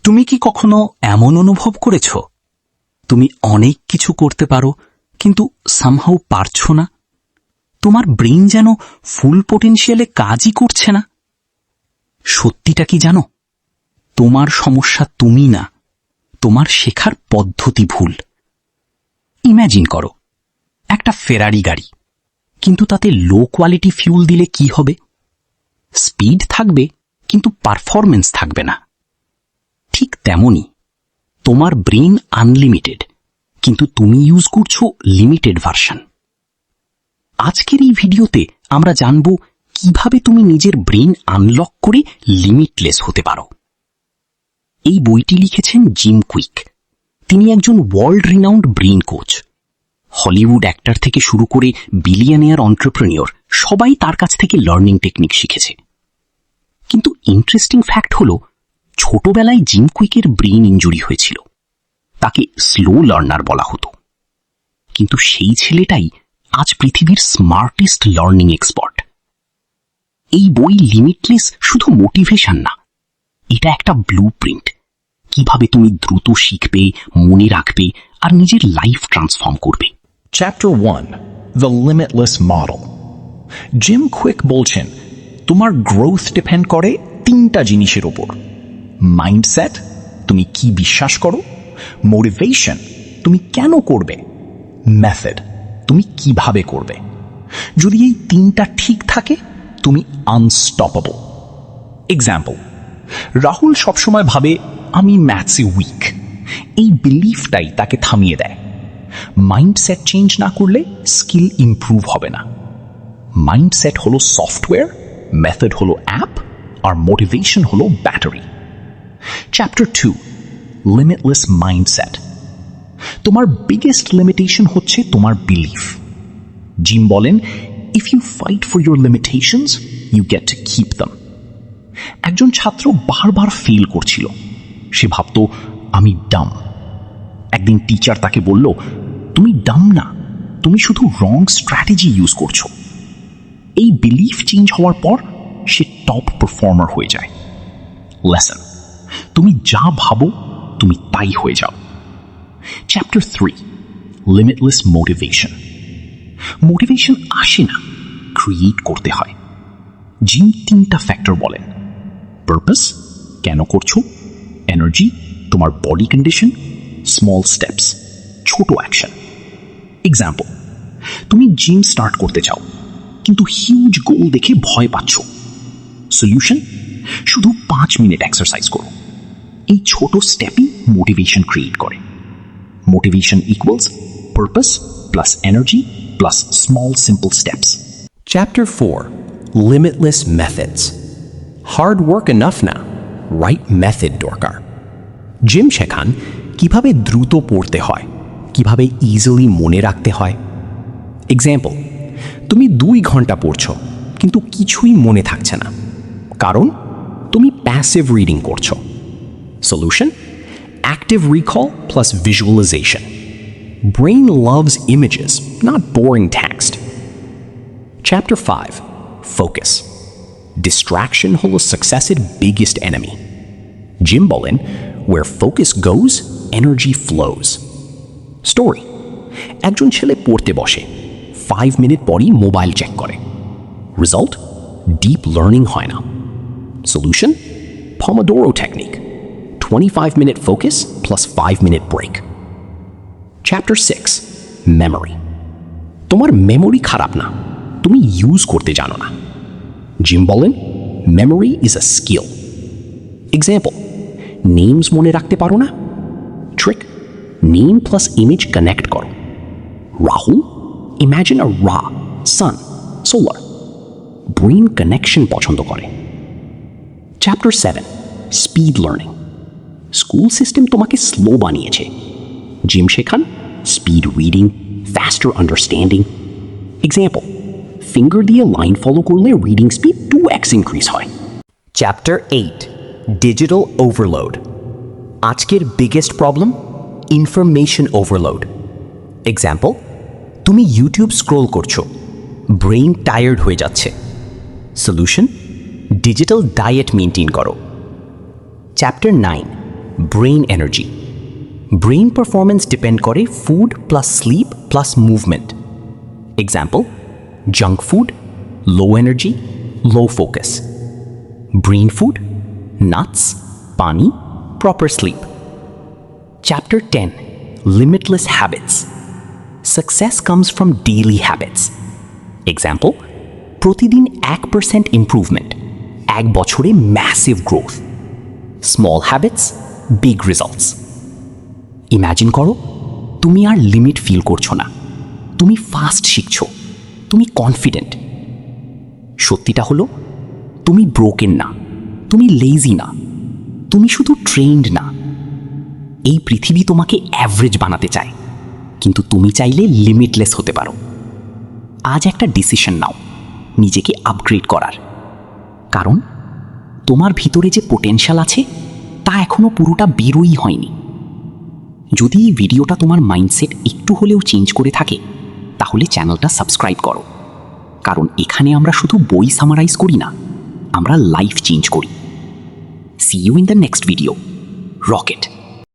তুমি কি কখনো এমন অনুভব করেছ তুমি অনেক কিছু করতে পারো কিন্তু সামহাউ পারছো না? তোমার ব্রেইন যেন ফুল পটেনশিয়ালে কাজই করছে না। সত্যিটা কি জানো? তোমার সমস্যা তুমি না, তোমার শেখার পদ্ধতি ভুল। ইম্যাজিন করো একটা ফেরারি গাড়ি, কিন্তু তাতে লো কোয়ালিটি ফিউল দিলে কি হবে? স্পিড থাকবে কিন্তু পারফরমেন্স থাকবে না। ঠিক তেমনি তোমার ব্রেইন আনলিমিটেড, কিন্তু তুমি ইউজ করছো লিমিটেড ভার্সন। আজকের এই ভিডিওতে আমরা জানব কিভাবে তুমি নিজের ব্রেইন আনলক করে লিমিটলেস হতে পারো। এই বইটি লিখেছেন জিম কুইক। তিনি একজন world renowned brain coach. Hollywood actor থেকে শুরু করে বিলিয়নিয়ার এন্টারপ্রেনিয়র সবাই তার কাছ থেকে লার্নিং টেকনিক শিখেছে। কিন্তু ইন্টারেস্টিং ফ্যাক্ট হলো, ছোটবেলায় জিম কুইকের ব্রেইন ইনজুরি হয়েছিল। তাকে স্লো লার্নার বলা হতো। কিন্তু সেই ছেলেটাই আজ পৃথিবীর স্মার্টেস্ট লার্নিং এক্সপার্ট। এই বই লিমিটলেস শুধু মোটিভেশন না, এটা একটা ব্লুপ্রিন্ট। কিভাবে তুমি দ্রুত শিখবে, মনে রাখবে আর নিজের লাইফ ট্রান্সফর্ম করবে। Chapter 1, the limitless model. Gym quick বলছেন, তোমার গ্রোথ ডিপেন্ড করে 3টা জিনিসের উপর। মাইন্ডসেট, তুমি কি বিশ্বাস করো। মোটিভেশন, তুমি কেন করবে। মেথড, তুমি কিভাবে করবে। যদি এই 3টা ঠিক থাকে, তুমি আনস্টপেবল। এক্সাম্পল, রাহুল সবসময় ভাবে আমি ম্যাথসে উইক। এই বিলিফটাই তাকে থামিয়ে দেয়। মাইন্ডসেট চেঞ্জ না করলে স্কিল ইমপ্রুভ হবে না। মাইন্ডসেট হলো সফটওয়্যার, মেথড হলো অ্যাপ, আর মোটিভেশন হলো ব্যাটারি। Chapter 2, limitless mindset. তোমার বিগেস্ট লিমিটেশন হচ্ছে তোমার বিলিফ। জিম বলেন, if you fight for your limitations, you get to keep them. একজন ছাত্র বারবার ফেল করছিল। সে ভাবত আমি ডাম। একদিন টিচার তাকে বলল, তুমি ডাম না, তুমি শুধু রং স্ট্র্যাটেজি ইউজ করছো। এই বিলিফ চেঞ্জ হওয়ার পর সে টপ পারফর্মার হয়ে যায়। লেসন, তুমি যা ভাবো তুমি তাই হয়ে যাও। Chapter 3, limitless motivation. মোটিভেশন আসে না, ক্রিয়েট করতে হয়। জিম 3টা ফ্যাক্টর বলেন। পারপাস, কেন করছো। এনার্জি, তোমার বডি কন্ডিশন। স্মল স্টেপস, ছোট অ্যাকশন। এক্সাম্পল, তুমি জিম স্টার্ট করতে চাও, কিন্তু হিউজ গোল দেখে ভয় পাচ্ছ। সলিউশন, শুধু 5 মিনিট এক্সারসাইজ করো। এই ছোট স্টেপই মোটিভেশন ক্রিয়েট করে। Motivation equals purpose plus energy plus small simple steps. Chapter 4, Limitless Methods. Hard work enough না, right method দরকার। জিম শেখান কিভাবে দ্রুত পড়তে হয়, কিভাবে ইজিলি মনে রাখতে হয়। এক্সাম্পল, তুমি 2 ঘন্টা পড়ছো কিন্তু কিছুই মনে থাকছে না, কারণ তুমি প্যাসিভ রিডিং করছো। Solution, active recall plus visualisation. Brain loves images, not boring text. Chapter 5, Focus. Distraction হলো সাকসেসের বিগেস্ট এনিমি। জিম বলেন, where focus goes, energy flows. Story, একজন ছেলে পড়তে বসে, 5 মিনিট পরই মোবাইল চেক করে। রেজাল্ট, ডিপ লার্নিং হয় না। Solution, Pomodoro technique. 25-minute focus plus 5-minute break. Chapter 6, Memory. তোমার মেমোরি খারাপ না, তুমি ইউজ করতে জানো না। জিম বলেন, memory is a skill. Example, names মনে রাখতে পারো না। Trick, name plus image connect করো। রাহুল, ইম্যাজিন আ রা, সান, সোলার। ব্রেইন কানেকশন পছন্দ করে। Chapter 7, speed learning. School system তোমাকে স্লো বানিয়েছে। জিম শেখান speed reading, faster understanding. Example, finger দিয়ে লাইন ফলো করলে রিডিং স্পিড 2x ইনক্রিজ হয়। Chapter 8, digital overload. আজকের biggest problem, information overload. Example, তুমি ইউটিউব স্ক্রোল করছো, ব্রেইন টায়ার্ড হয়ে যাচ্ছে। সলিউশন, ডিজিটাল ডায়েট মেনটেন করো। Chapter 9, brain energy. Brain performance depend করে food plus sleep plus movement. Example, junk food, low energy, লো focus. Brain food, nuts, পানি, proper slip. Chapter 10, limitless habits. Success comes from daily habits. Example, প্রতিদিন 1% improvement, 1 বছরে massive growth. Small habits, big results. Imagine করো, তুমি আর limit feel করছো না, তুমি fast শিখছো, তুমি confident. সত্যিটা হলো, তুমি ব্রোকেন না, তুমি লেজি না, তুমি শুধু ট্রেন্ড না। এই পৃথিবী তোমাকে অ্যাভারেজ বানাতে চায়, কিন্তু তুমি চাইলে লিমিটলেস হতে পারো। আজ একটা ডিসিশন নাও নিজেকে আপগ্রেড করার, কারণ তোমার ভিতরে যে পোটেনশিয়াল আছে তা এখনো পুরোটা বেরোই হয়নি। যদি এই ভিডিওটা তোমার মাইন্ডসেট একটু হলেও চেঞ্জ করে থাকে, তাহলে চ্যানেলটা সাবস্ক্রাইব করো, কারণ এখানে আমরা শুধু বই সামারাইজ করি না, আমরা লাইফ চেঞ্জ করি। See you in the next video. Rocket.